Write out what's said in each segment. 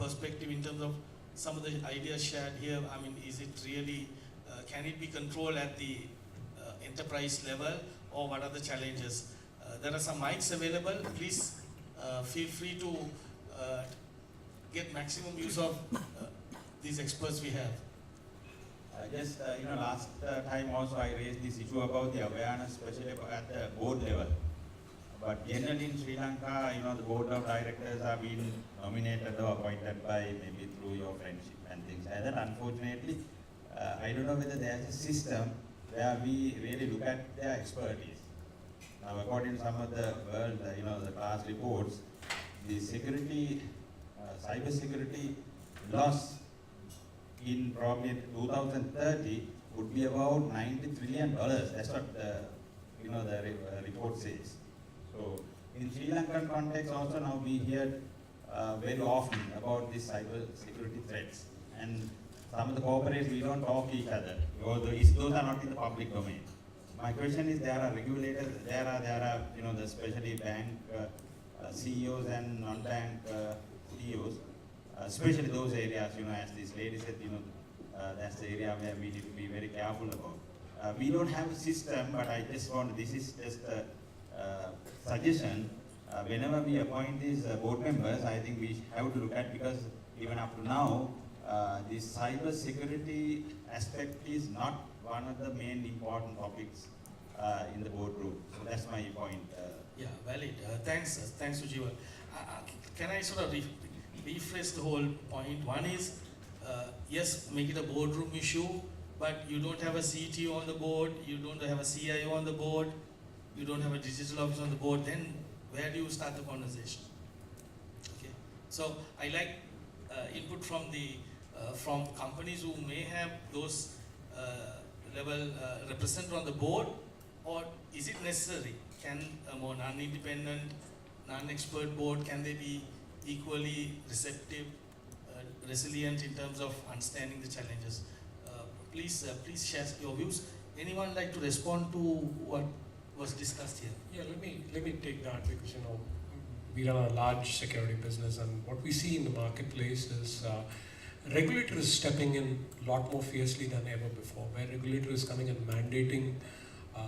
perspective in terms of some of the ideas shared here. I mean, is it really, can it be controlled at the enterprise level, or what are the challenges? There are some mics available. Please feel free to get maximum use of these experts we have. Just, last time also I raised this issue about the awareness, especially at the board level. But generally in Sri Lanka, the board of directors have been nominated or appointed by maybe through your friendship and things like that. Unfortunately, I don't know whether there's a system where we really look at their expertise. Now, according to some of the world, the past reports, the security, cyber security loss in probably 2030 would be about $90 trillion. That's what the report says. So in Sri Lankan context also now we hear very often about these cyber security threats, and some of the corporates we don't talk to each other because those are not in the public domain. My question is, there are regulators, there are the especially bank CEOs and non-bank CEOs, especially those areas, as this lady said, that's the area where we need to be very careful about. We don't have a system, but I just want, this is just a suggestion. Whenever we appoint these board members, I think we have to look at, because even up to now, the cyber security aspect is not one of the main important topics in the boardroom. So that's my point. Yeah, valid. Thanks, Sujiva. Can I sort of rephrase the whole point? One is, yes, make it a boardroom issue, but you don't have a CTO on the board, you don't have a CIO on the board, you don't have a digital officer on the board, then where do you start the conversation? Okay. So I like input from the from companies who may have those level represented on the board, or is it necessary? Can a more non-independent, non-expert board, can they be equally receptive, resilient in terms of understanding the challenges? Please share your views. Anyone like to respond to what was discussed here? Yeah, let me take that, because we run a large security business, and what we see in the marketplace is regulator is stepping in a lot more fiercely than ever before, where regulator is coming and mandating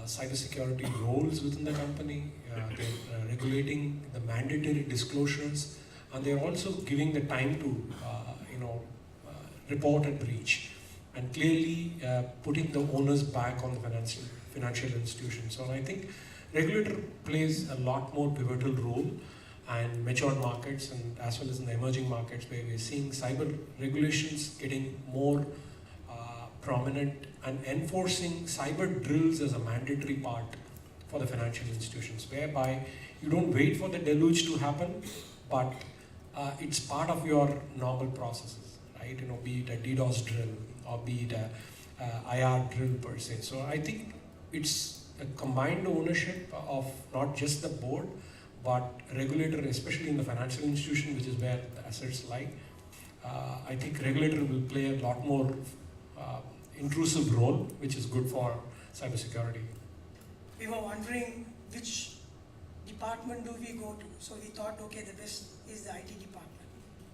cybersecurity roles within the company. They're regulating the mandatory disclosures, and they're also giving the time to report and breach, and clearly putting the onus back on the financial institutions. So I think regulator plays a lot more pivotal role, and matured markets, and as well as in the emerging markets, where we're seeing cyber regulations getting more prominent, and enforcing cyber drills as a mandatory part for the financial institutions, whereby you don't wait for the deluge to happen, but it's part of your normal processes, right? Be it a DDoS drill, or be it a IR drill per se. So I think it's a combined ownership of not just the board, but regulator, especially in the financial institution, which is where the assets lie. I think regulator will play a lot more intrusive role, which is good for cybersecurity. We were wondering which department do we go to. So we thought, okay, the best is the IT department.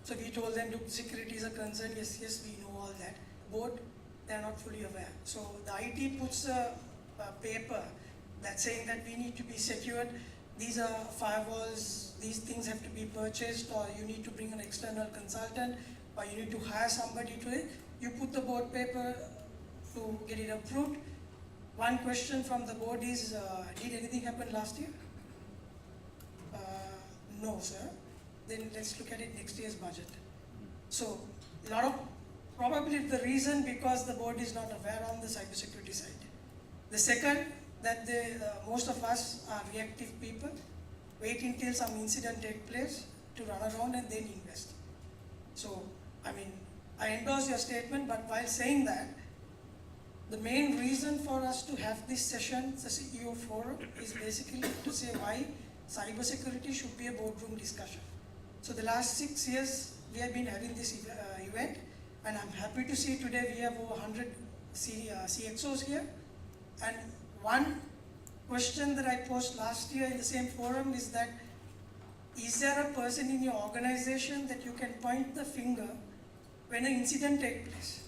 So we told them, look, security is a concern. Yes, we know all that. Board, they're not fully aware. So the IT puts a paper that's saying that we need to be secured. These are firewalls, these things have to be purchased, or you need to bring an external consultant, or you need to hire somebody to it. You put the board paper to get it approved. One question from the board is, did anything happen last year? No, sir. Then let's look at it next year's budget. So, probably the reason because the board is not aware on the cybersecurity side. The second, that most of us are reactive people, wait until some incident takes place to run around and then invest. So, I endorse your statement, but while saying that, the main reason for us to have this session, the CEO forum, is basically to say why cybersecurity should be a boardroom discussion. So the last 6 years, we have been having this event, and I'm happy to see today we have over 100 CXOs here. And one question that I posed last year in the same forum is that is there a person in your organization that you can point the finger when an incident takes place?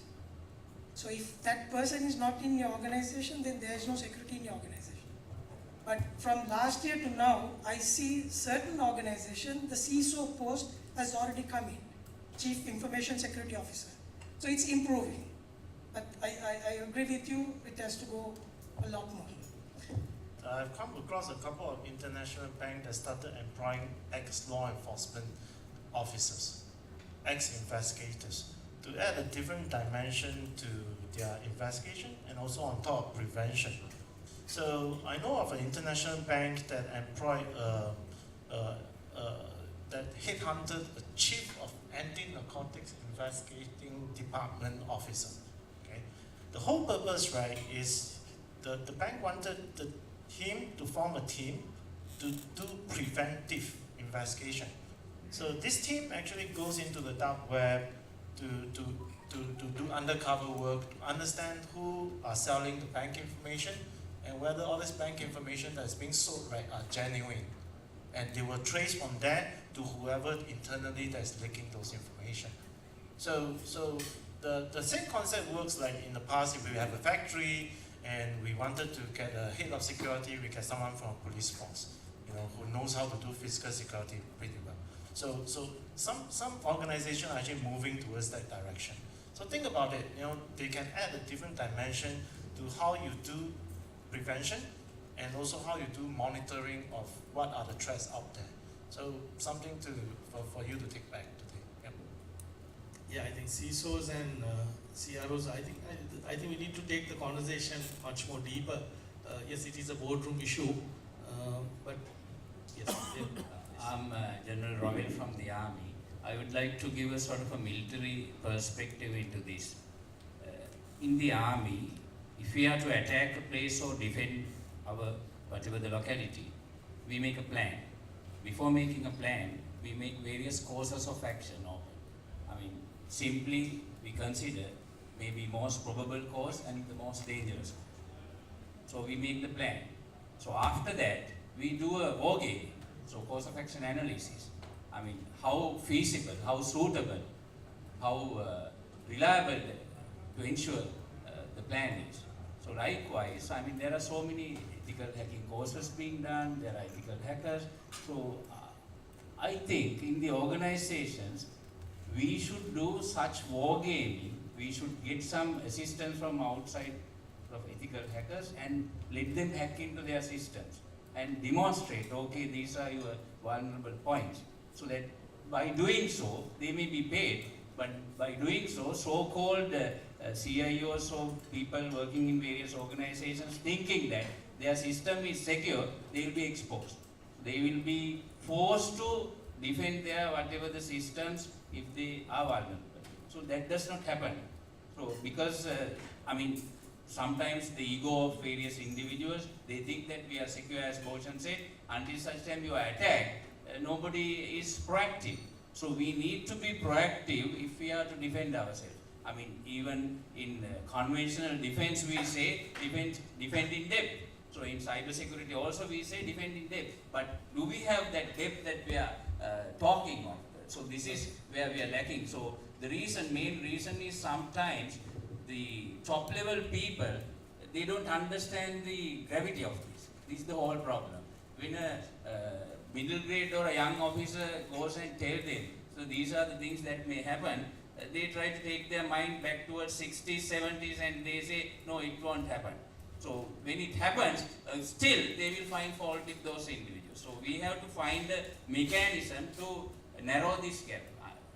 So if that person is not in your organization, then there is no security in your organization. But from last year to now, I see certain organization, the CISO post has already come in, Chief Information Security Officer. So it's improving. But I agree with you, it has to go a lot more. I've come across a couple of international banks that started employing ex-law enforcement officers, ex-investigators, to add a different dimension to their investigation and also on top prevention. So I know of an international bank that employed that headhunted a chief of anti-narcotics investigating department officer. Okay, the whole purpose, right, is the bank wanted him to form a team to do preventive investigation. So this team actually goes into the dark web to do undercover work, to understand who are selling the bank information and whether all this bank information that is being sold, right, are genuine. And they will trace from there to whoever internally that is leaking those information. So the same concept works like in the past. If we have a factory and we wanted to get a head of security, we get someone from a police force, who knows how to do physical security pretty well. So some organizations are actually moving towards that direction. So think about it, they can add a different dimension to how you do prevention and also how you do monitoring of what are the threats out there. So something for you to take back today. Yep. Yeah, I think CISOs and CROs, I think we need to take the conversation much more deeper. Yes, it is a boardroom issue, but yes. I'm General Ravel from the Army. I would like to give a sort of a military perspective into this. In the Army, if we are to attack a place or defend our whatever the locality, we make a plan. Before making a plan, we make various courses of action. Simply we consider maybe most probable course and the most dangerous. So we make the plan. So after that, we do a war game, so course of action analysis. How feasible, how suitable, how reliable to ensure the plan is. So likewise, there are so many ethical hacking courses being done, there are ethical hackers. So I think in the organizations, we should do such war gaming, we should get some assistance from outside of ethical hackers and let them hack into their systems and demonstrate, okay, these are your vulnerable points. So that by doing so, they may be paid, but by doing so, so-called CIOs or people working in various organizations thinking that their system is secure, they will be exposed. They will be forced to defend their whatever the systems if they are vulnerable. So that does not happen. So because, sometimes the ego of various individuals, they think that we are secure, as Bhushan said, until such time you are attacked, nobody is proactive. So we need to be proactive if we are to defend ourselves. Even in conventional defense we say defend in depth. So in cyber security also we say defend in depth. But do we have that depth that we are talking of? So this is where we are lacking. So the main reason is sometimes the top level people, they don't understand the gravity of this. This is the whole problem. When a middle grade or a young officer goes and tells them, so these are the things that may happen, they try to take their mind back towards 60s, 70s and they say, no, it won't happen. So when it happens, still they will find fault with those individuals. So we have to find a mechanism to narrow this gap.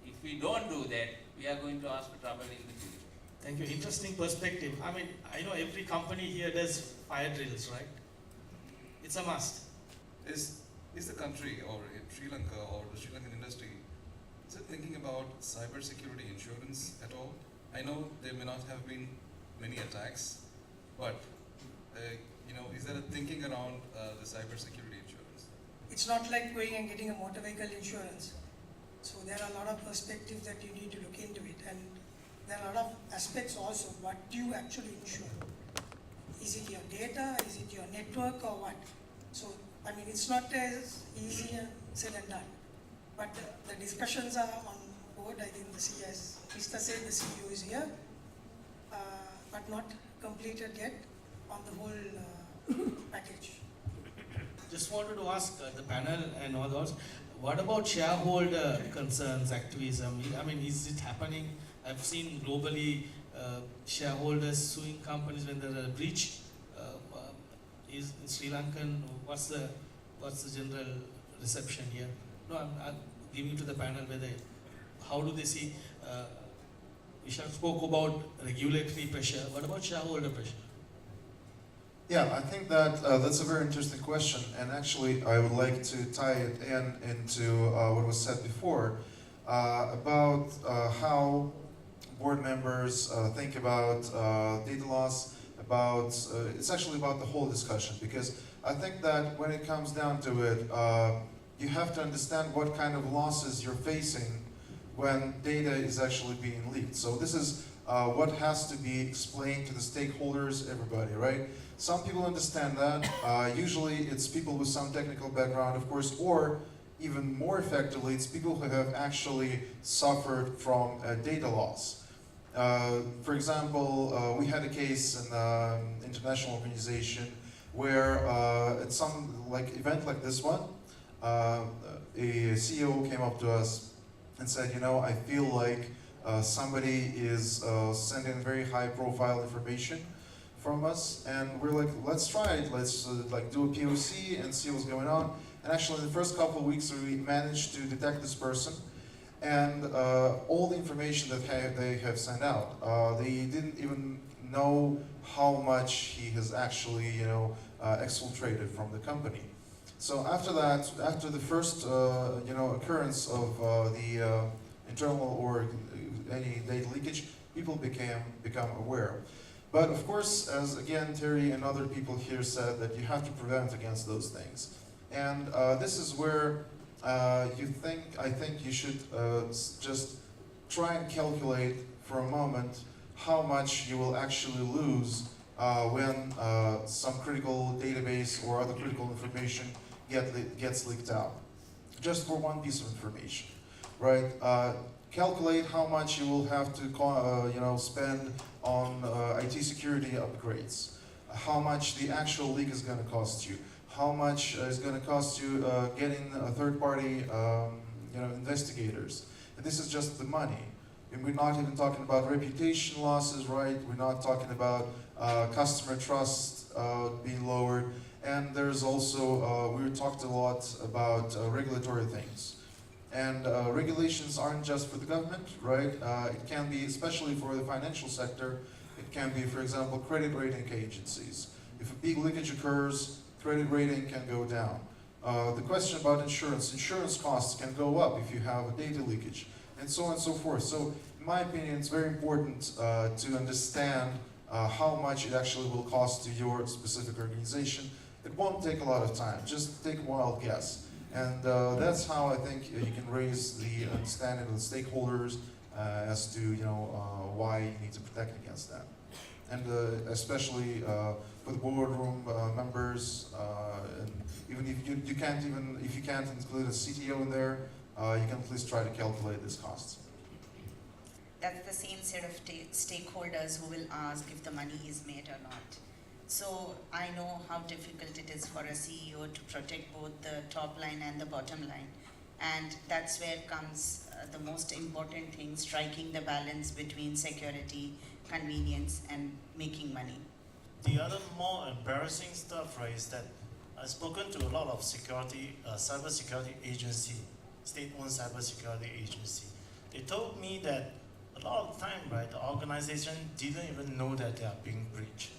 If we don't do that, we are going to ask for trouble in the future. Thank you. Interesting perspective. I know every company here does fire drills, right? It's a must. Is the country or in Sri Lanka or the Sri Lankan industry, is it thinking about cybersecurity insurance at all? I know there may not have been many attacks, but is there a thinking around the cybersecurity insurance? It's not like going and getting a motor vehicle insurance. So there are a lot of perspectives that you need to look into it, and there are a lot of aspects also. What do you actually insure? Is it your data? Is it your network or what? So it's not as easy said and done. But the discussions are on board. I think the CEO, as Mr. said, the CEO is here, but not completed yet on the whole package. Just wanted to ask the panel and others, what about shareholder concerns, activism? I mean, is it happening? I've seen globally shareholders suing companies when there's a breach. Is in Sri Lankan, what's the general reception here? No, I'm giving to the panel whether, how do they see, Vishal spoke about regulatory pressure, what about shareholder pressure? Yeah, I think that that's a very interesting question, and actually I would like to tie it into what was said before about how board members think about data loss, about it's actually about the whole discussion, because I think that when it comes down to it, you have to understand what kind of losses you're facing when data is actually being leaked. So this is what has to be explained to the stakeholders, everybody, right? Some people understand that. Usually it's people with some technical background, of course, or even more effectively, it's people who have actually suffered from data loss. For example, we had a case in an international organization where at some event like this one, a CEO came up to us and said, you know, I feel like somebody is sending very high profile information from us, and we're like, let's try it, let's do a POC and see what's going on. And actually in the first couple of weeks we managed to detect this person, and all the information that they have sent out, they didn't even know how much he has actually, you know, exfiltrated from the company. So after that, after the first, you know, occurrence of the internal or any data leakage, people become aware. But of course, as again Terry and other people here said, that you have to prevent against those things. And this is where I think you should just try and calculate for a moment how much you will actually lose when some critical database or other critical information gets leaked out. Just for one piece of information, right? Calculate how much you will have to you know, spend on IT security upgrades, how much the actual leak is going to cost you, how much is going to cost you getting a third-party you know, investigators. And this is just the money. And we're not even talking about reputation losses, right? We're not talking about customer trust being lowered. And there's also, we talked a lot about regulatory things. And regulations aren't just for the government, right? It can be, especially for the financial sector, it can be, for example, credit rating agencies. If a big leakage occurs, credit rating can go down. The question about insurance costs can go up if you have a data leakage, and so on and so forth. So, in my opinion, it's very important to understand how much it actually will cost to your specific organization. It won't take a lot of time, just take a wild guess. And that's how I think you can raise the understanding of the stakeholders as to, you know, why you need to protect against that. And especially for the boardroom members, and even if you can't include a CTO in there, you can please try to calculate these costs. That's the same set of stakeholders who will ask if the money is made or not. So I know how difficult it is for a CEO to protect both the top line and the bottom line. And that's where comes the most important thing, striking the balance between security, convenience, and making money. The other more embarrassing stuff, right, is that I've spoken to a lot of security, cybersecurity agency, state-owned cybersecurity agency. They told me that a lot of the time, right, the organization didn't even know that they are being breached.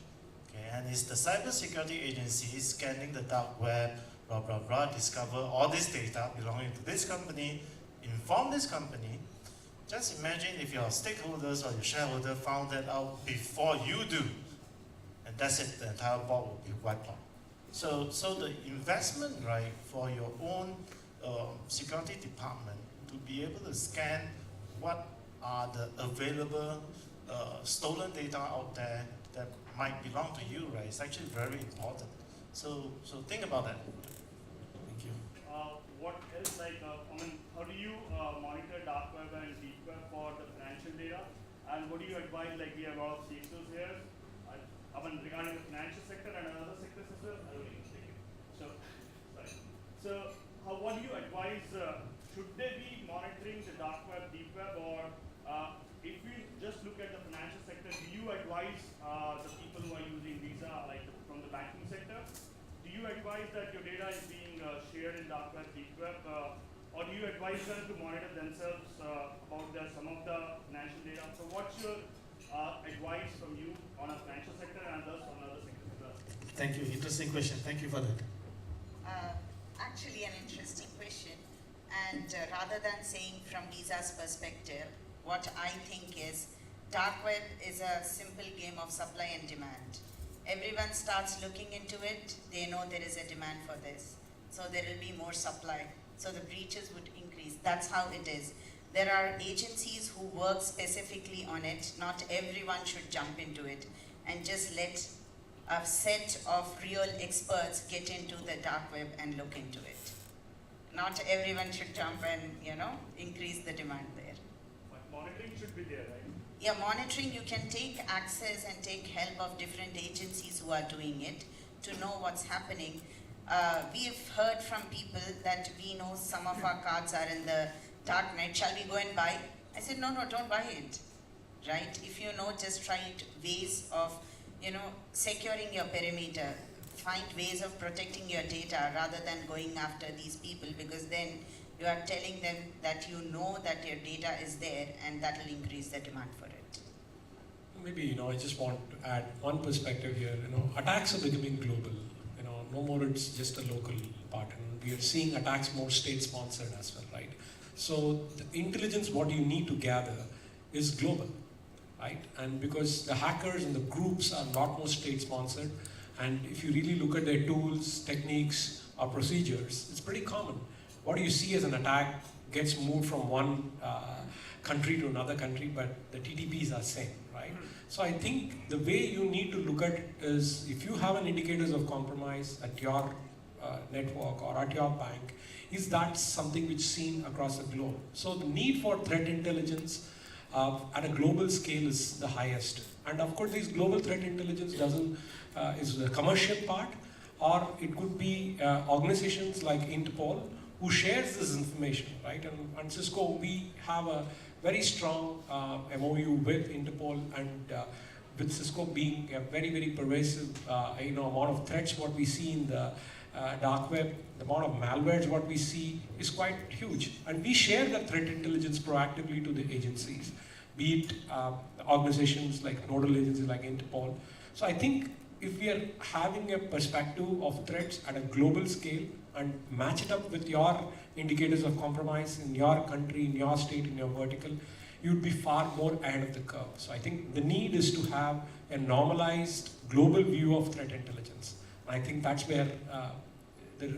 And it's the cybersecurity agency scanning the dark web, blah, blah, blah, discover all this data belonging to this company, inform this company. Just imagine if your stakeholders or your shareholder found that out before you do, and that's it, the entire board will be wiped out. So the investment, right, for your own security department to be able to scan what are the available stolen data out there that might belong to you, right? It's actually very important. So think about that. Thank you. what else, like, how do you monitor dark web and deep web for the financial data? And what do you advise, like, we have a lot of CXOs here, regarding the financial sector and other sectors as well? So, sorry. So, what do you advise, should they be monitoring the dark web, deep web, or if we just look at the financial sector, do you advise the people who are using Visa, like from the banking sector, do you advise that your data is being shared in dark web, deep web, or do you advise them to monitor themselves about some of the financial data? So what's your advice from you on a financial sector and thus on other sectors as well? Thank you. Interesting question. Thank you for that. Actually, an interesting question. And rather than saying from Visa's perspective, what I think is dark web is a simple game of supply and demand. Everyone starts looking into it, they know there is a demand for this. So there will be more supply. So the breaches would increase. That's how it is. There are agencies who work specifically on it. Not everyone should jump into it and just let a set of real experts get into the dark web and look into it. Not everyone should jump and, increase the demand there. But monitoring should be there, right? Yeah, monitoring, you can take access and take help of different agencies who are doing it to know what's happening. We've heard from people that we know some of our cards are in the dark net. Shall we go and buy? I said, no, don't buy it, right? If you know, just try ways of, securing your perimeter. Find ways of protecting your data rather than going after these people, because then you are telling them that you know that your data is there and that will increase the demand for it. Maybe, I just want to add one perspective here. Attacks are becoming global. No more it's just a local part. And we are seeing attacks more state-sponsored as well, right? So the intelligence, what you need to gather is global, right? And because the hackers and the groups are a lot more state-sponsored, and if you really look at their tools, techniques, or procedures, it's pretty common. What you see as an attack gets moved from one country to another country, but the TTPs are same, right? So I think the way you need to look at it is, if you have an indicators of compromise at your network or at your bank, is that something which is seen across the globe? So the need for threat intelligence at a global scale is the highest. And of course, this global threat intelligence is a commercial part, or it could be organizations like Interpol who shares this information, right? And on Cisco, we have a very strong MOU with Interpol, and with Cisco being a very, very pervasive amount of threats what we see in the dark web, the amount of malwares what we see is quite huge. And we share that threat intelligence proactively to the agencies, be it organizations like nodal agencies like Interpol. So I think if we are having a perspective of threats at a global scale and match it up with your indicators of compromise in your country, in your state, in your vertical, you'd be far more ahead of the curve. So I think the need is to have a normalized global view of threat intelligence. I think that's where the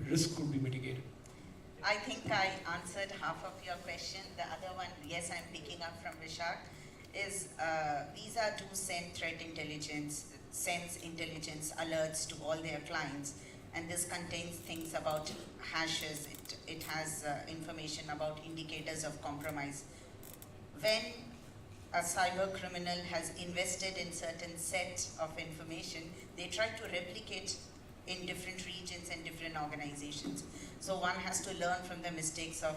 risk could be mitigated. I think I answered half of your question. The other one, yes, I'm picking up from Vishak, is Visa do send threat intelligence, sends intelligence alerts to all their clients, and this contains things about hashes. It has information about indicators of compromise. When a cyber criminal has invested in certain set of information, they try to replicate in different regions and different organizations. So one has to learn from the mistakes of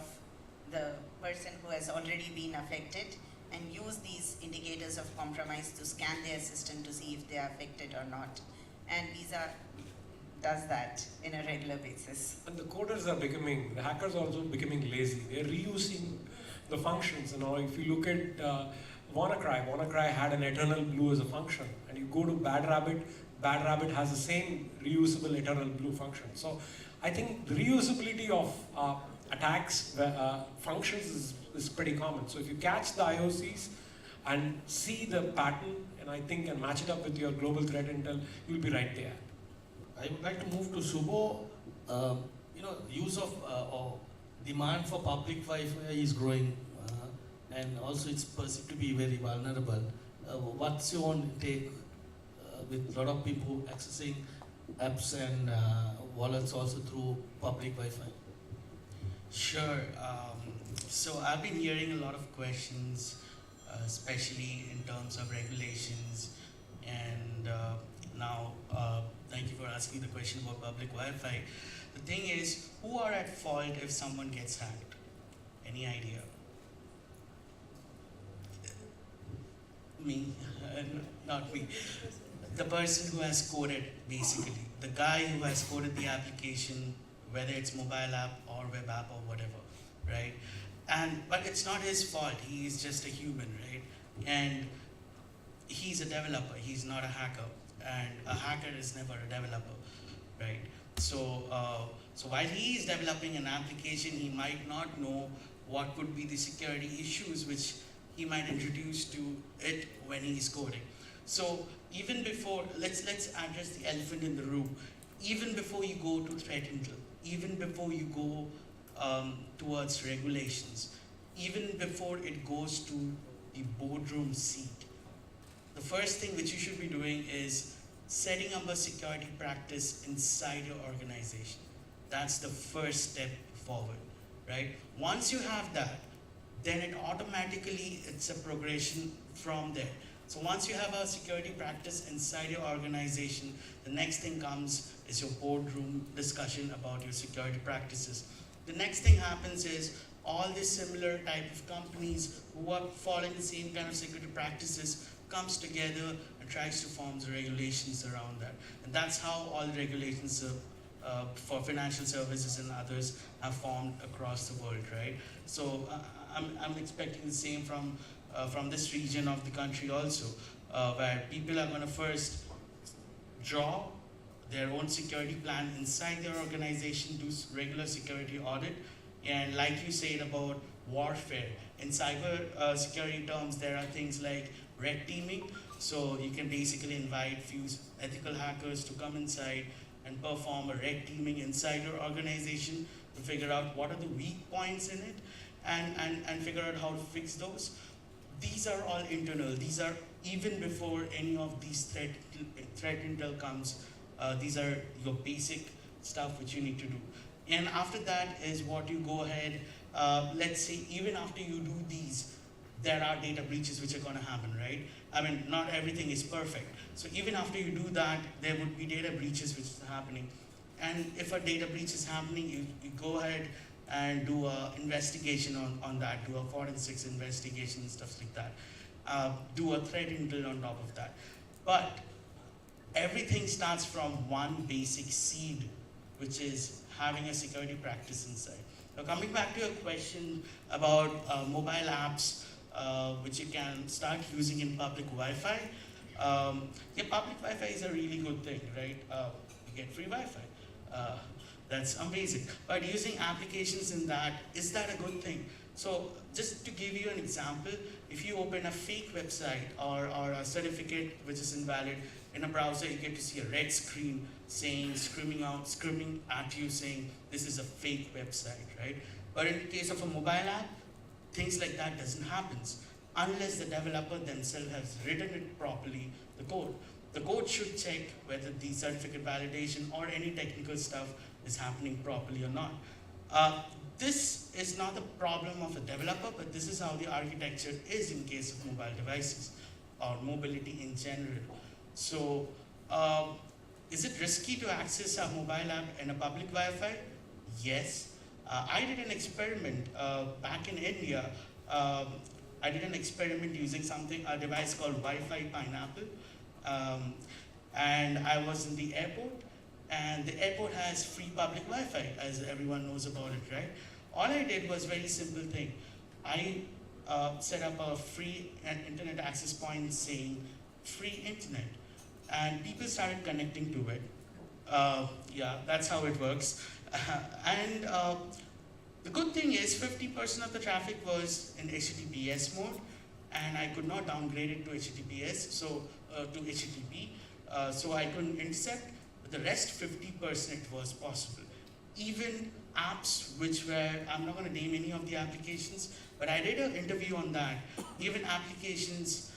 the person who has already been affected and use these indicators of compromise to scan their system to see if they are affected or not. And Visa does that in a regular basis. And the coders are the hackers are also becoming lazy. They're reusing the functions. If you look at WannaCry had an eternal blue as a function. And you go to Bad Rabbit has the same reusable eternal blue function. So I think the reusability of attacks functions is pretty common. So if you catch the IOCs and see the pattern, and match it up with your global threat intel, you'll be right there. I would like to move to Subho. Use of or demand for public Wi-Fi is growing, and also it's perceived to be very vulnerable. What's your own take with a lot of people accessing apps and wallets also through public Wi-Fi? Sure. So I've been hearing a lot of questions, especially in terms of regulations, and now thank you for asking the question about public Wi-Fi. The thing is, who are at fault if someone gets hacked? Any idea? Me, not me. The person who has coded, basically. The guy who has coded the application, whether it's mobile app or web app or whatever, right? But it's not his fault. He is just a human, right? And he's a developer. He's not a hacker. And a hacker is never a developer, right? So while he is developing an application, he might not know what would be the security issues which he might introduce to it when he's coding. So even before, let's address the elephant in the room. Even before you go to threat intel, even before you go towards regulations, even before it goes to the boardroom seat, the first thing which you should be doing is setting up a security practice inside your organization. That's the first step forward, right? Once you have that, then it automatically, it's a progression from there. So once you have a security practice inside your organization, the next thing comes is your boardroom discussion about your security practices. The next thing happens is all these similar type of companies who are following the same kind of security practices comes together and tries to form the regulations around that. And that's how all the regulations for financial services and others have formed across the world, right? So I'm expecting the same from this region of the country also, where people are going to first draw their own security plan inside their organization, do regular security audit, and like you said about warfare, in cyber security terms, there are things like red teaming. So you can basically invite few ethical hackers to come inside and perform a red teaming inside your organization to figure out what are the weak points in it and figure out how to fix those. These are all internal. These are even before any of these threat intel comes. These are your basic stuff which you need to do. And after that is what you go ahead, let's say even after you do these, there are data breaches which are going to happen, right? I mean, not everything is perfect. So even after you do that, there would be data breaches which is happening. And if a data breach is happening, you go ahead and do an investigation on that, do a forensics investigation and stuff like that. Do a threat intel on top of that. But everything starts from one basic seed, which is having a security practice inside. Now coming back to your question about mobile apps, which you can start using in public Wi-Fi. Yeah, public Wi-Fi is a really good thing, right? You get free Wi-Fi. That's amazing. But using applications in that, is that a good thing? So just to give you an example, if you open a fake website or a certificate which is invalid in a browser, you get to see a red screen saying, screaming at you saying, this is a fake website, right? But in the case of a mobile app, things like that doesn't happen unless the developer themselves has written it properly, the code. The code should check whether the certificate validation or any technical stuff is happening properly or not. This is not the problem of a developer, but this is how the architecture is in case of mobile devices or mobility in general. So, is it risky to access a mobile app in a public Wi-Fi? Yes. I did an experiment back in India. I did an experiment using a device called Wi-Fi Pineapple. And I was in the airport, and the airport has free public Wi-Fi, as everyone knows about it, right? All I did was very simple thing. I set up a free internet access point saying free internet, and people started connecting to it. Yeah, that's how it works. And the good thing is 50% of the traffic was in HTTPS mode, and I could not downgrade it to HTTPS, so to HTTP, so I couldn't intercept. But the rest 50% was possible. Even apps which were, I'm not going to name any of the applications, but I did an interview on that. Even applications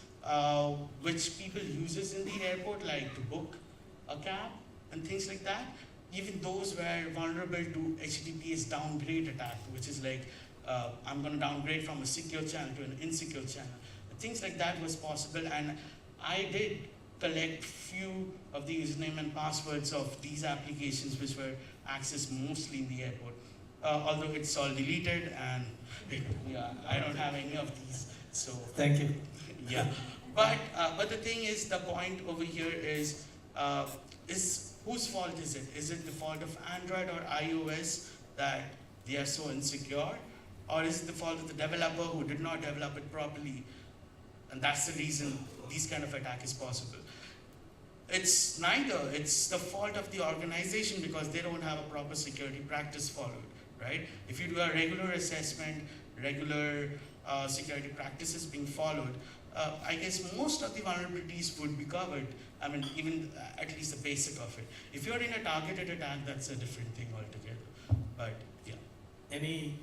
which people uses in the airport, like to book a cab and things like that, even those were vulnerable to HTTPS downgrade attack, which is like, I'm going to downgrade from a secure channel to an insecure channel. Things like that was possible, and I did collect few of the username and passwords of these applications which were accessed mostly in the airport. Although it's all deleted, and yeah, I don't have any of these. So Thank you. yeah, but the thing is, the point over here is whose fault is it? Is it the fault of Android or iOS that they are so insecure, or is it the fault of the developer who did not develop it properly, and that's the reason these kind of attack is possible? It's neither. It's the fault of the organization because they don't have a proper security practice followed, right? If you do a regular assessment, regular security practices being followed, I guess most of the vulnerabilities would be covered. I mean, even at least the basic of it. If you're in a targeted attack, that's a different thing altogether. But yeah. Any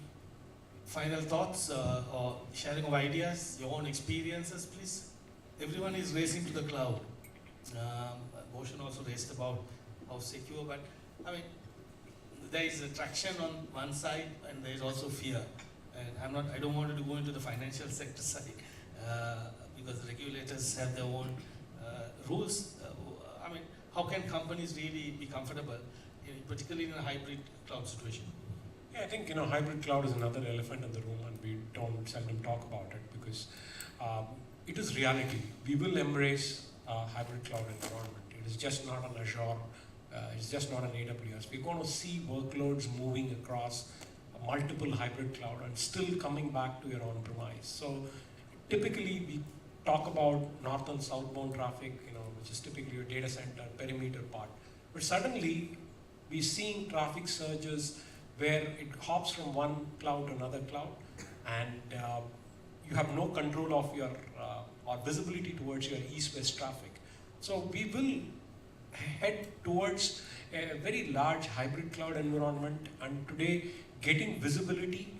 final thoughts or sharing of ideas, your own experiences, please? Everyone is racing to the cloud. Bhushan also raised about how secure, but I mean, there is attraction on one side and there is also fear. And I don't want to go into the financial sector side because the regulators have their own rules. I mean, how can companies really be comfortable, particularly in a hybrid cloud situation? Yeah, I think hybrid cloud is another elephant in the room, and we don't seldom talk about it because it is reality. We will embrace hybrid cloud environment. It is just not on Azure. It's just not on AWS. We're going to see workloads moving across multiple hybrid cloud and still coming back to your on-premise. So typically we talk about north and southbound traffic, which is typically your data center perimeter part. But suddenly we're seeing traffic surges where it hops from one cloud to another cloud, and you have no control of your or visibility towards your east-west traffic. So we will head towards a very large hybrid cloud environment, and today getting visibility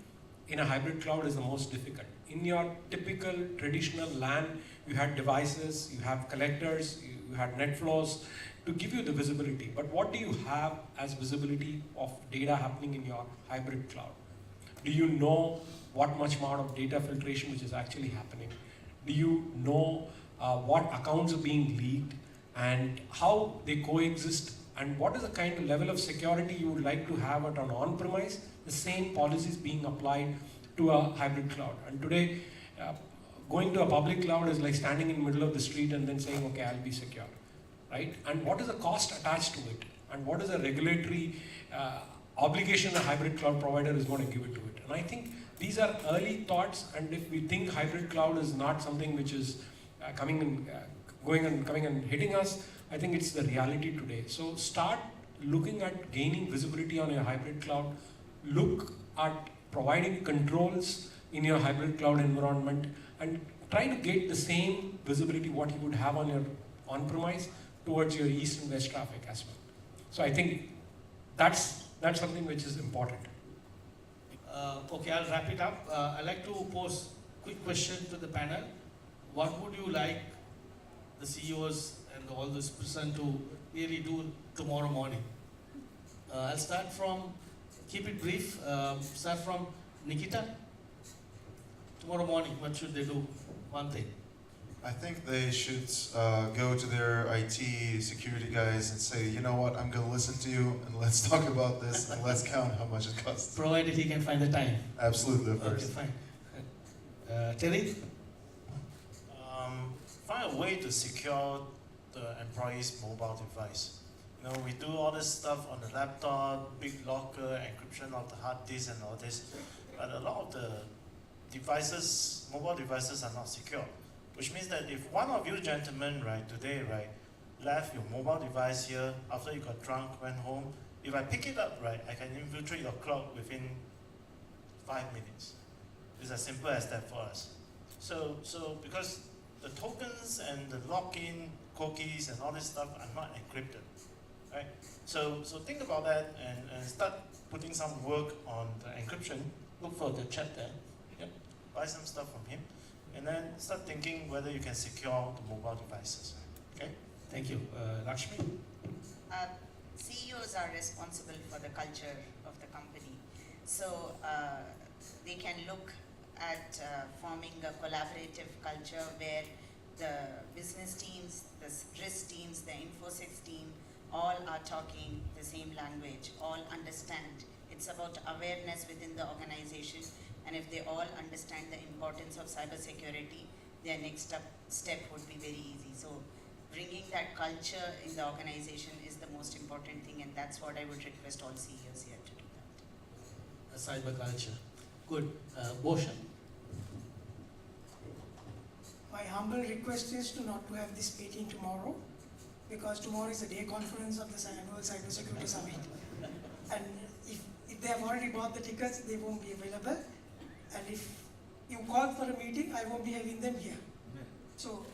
in a hybrid cloud is the most difficult. In your typical traditional LAN, you had devices, you have collectors, you had net flows to give you the visibility. But what do you have as visibility of data happening in your hybrid cloud? Do you know what much amount of data filtration which is actually happening? Do you know what accounts are being leaked and how they coexist? And what is the kind of level of security you would like to have at an on-premise? The same policies being applied to a hybrid cloud. And today, going to a public cloud is like standing in the middle of the street and then saying, okay, I'll be secure, right? And what is the cost attached to it? And what is the regulatory obligation a hybrid cloud provider is going to give it to it? And I think these are early thoughts, and if we think hybrid cloud is not something which is coming and hitting us, I think it's the reality today. So start looking at gaining visibility on your hybrid cloud. Look at providing controls in your hybrid cloud environment and try to get the same visibility what you would have on your on-premise towards your east and west traffic as well. So I think that's something which is important. Okay, I'll wrap it up. I'd like to pose a quick question to the panel. What would you like the CEOs and all this person to really do tomorrow morning? I'll start from, keep it brief, start from Nikita. Tomorrow morning, what should they do? One thing. I think they should go to their IT security guys and say, you know what, I'm going to listen to you and let's talk about this and let's count how much it costs. Provided he can find the time. Absolutely, of course. Okay, fine. Terry? Find a way to secure the employee's mobile device. We do all this stuff on the laptop, big locker, encryption of the hard disk and all this, but a lot of the devices, mobile devices are not secure. Which means that if one of you gentlemen, today, left your mobile device here after you got drunk, went home, if I pick it up, I can infiltrate your cloud within 5 minutes. It's as simple as that for us. So because the tokens and the login cookies and all this stuff are not encrypted, right? So think about that and start putting some work on the encryption. Look for the chat there. Yep. Buy some stuff from him. And then start thinking whether you can secure the mobile devices. Okay? Thank you. Lakshmi? CEOs CEOs are responsible for the culture of the company. So they can look at forming a collaborative culture where the business teams, the risk teams, the InfoSec team, all are talking the same language, all understand. It's about awareness within the organization, and if they all understand the importance of cybersecurity, their next step would be very easy. So bringing that culture in the organization is the most important thing, and that's what I would request all CEOs here to do that. A cyber culture. Good. Bhushan. My humble request is to not to have this meeting tomorrow, because tomorrow is the day conference of the annual Cybersecurity Summit. And if they have already bought the tickets, they won't be available. And if you call for a meeting, I won't be having them here. So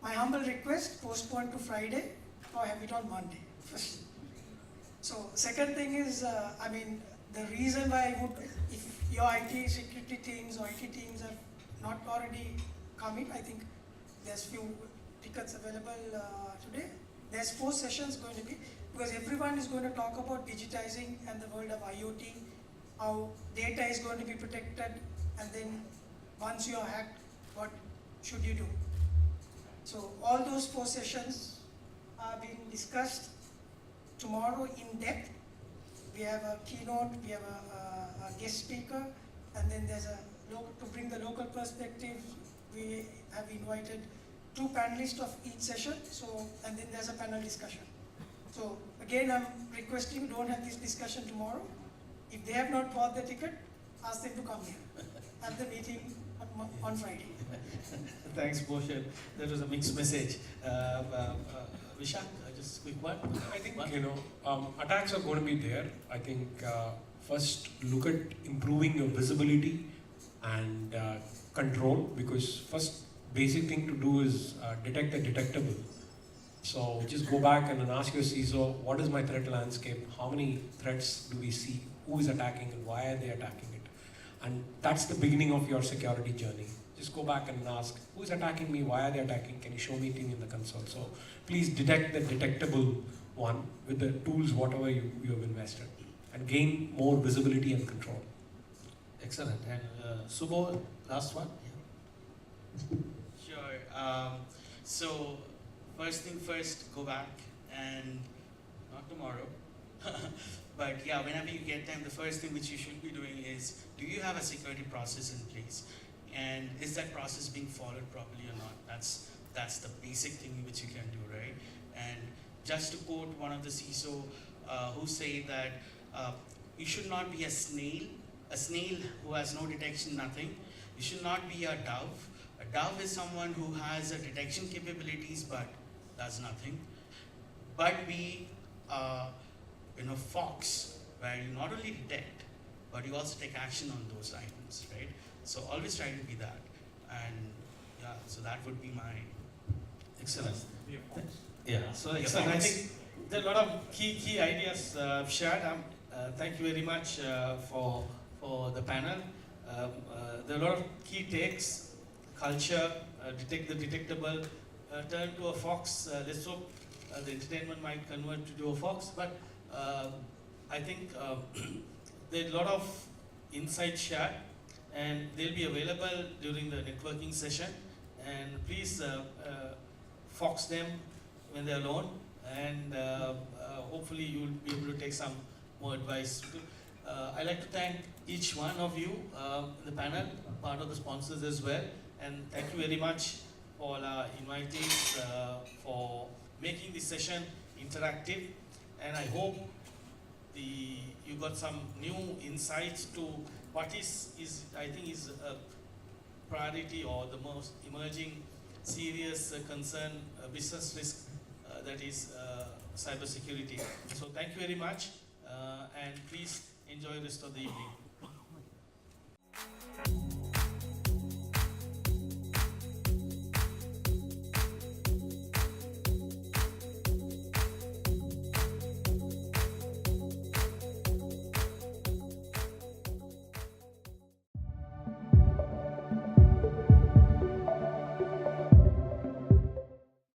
my humble request, postpone to Friday or have it on Monday. First. So second thing is, the reason why I would, if your IT security teams or IT teams are not already coming, I think there's few tickets available today. There's 4 sessions going to be, because everyone is going to talk about digitizing and the world of IoT, how data is going to be protected, and then once you are hacked, what should you do? So all those 4 sessions are being discussed tomorrow in depth. We have a keynote, we have a guest speaker, and then there's to bring the local perspective, we have invited 2 panelists of each session, and then there's a panel discussion. So again, I'm requesting, don't have this discussion tomorrow. If they have not bought the ticket, ask them to come here. Have the meeting on Friday. Thanks, Bhushan. That was a mixed message. Vishak, just a quick one. I think, attacks are going to be there. I think first look at improving your visibility and control, because first basic thing to do is detect the detectable. So just go back and then ask your CISO, what is my threat landscape? How many threats do we see? Who is attacking and why are they attacking it? And that's the beginning of your security journey. Just go back and ask, who is attacking me? Why are they attacking? Can you show me it in the console? So please detect the detectable one with the tools, whatever you have invested, and gain more visibility and control. Excellent. And Subho, last one. Sure. So first thing first, go back, and not tomorrow, but yeah, whenever you get time, the first thing which you should be doing is, do you have a security process in place? And is that process being followed properly or not? That's the basic thing which you can do, right? And just to quote one of the CISO who say that you should not be a snail who has no detection, nothing. You should not be a dove. A dove is someone who has a detection capabilities but does nothing. But be fox, where you not only detect, but you also take action on those items, right? So always try to be that. And yeah, so that would be my... Excellent. Yeah, so excellent. I think there are a lot of key ideas shared. Thank you very much for the panel. There are a lot of key takes: culture, detect the detectable, turn to a fox. Let's hope the entertainment might convert to a fox. But I think there are a lot of insights shared, and they'll be available during the networking session. And please fox them when they're alone, and hopefully you'll be able to take some more advice. I'd like to thank each one of you in the panel, part of the sponsors as well, and thank you very much for our invitees for making this session interactive. And I hope you got some new insights to what I think is a priority or the most emerging serious concern, business risk, that is cybersecurity. So thank you very much, and please enjoy the rest of the evening.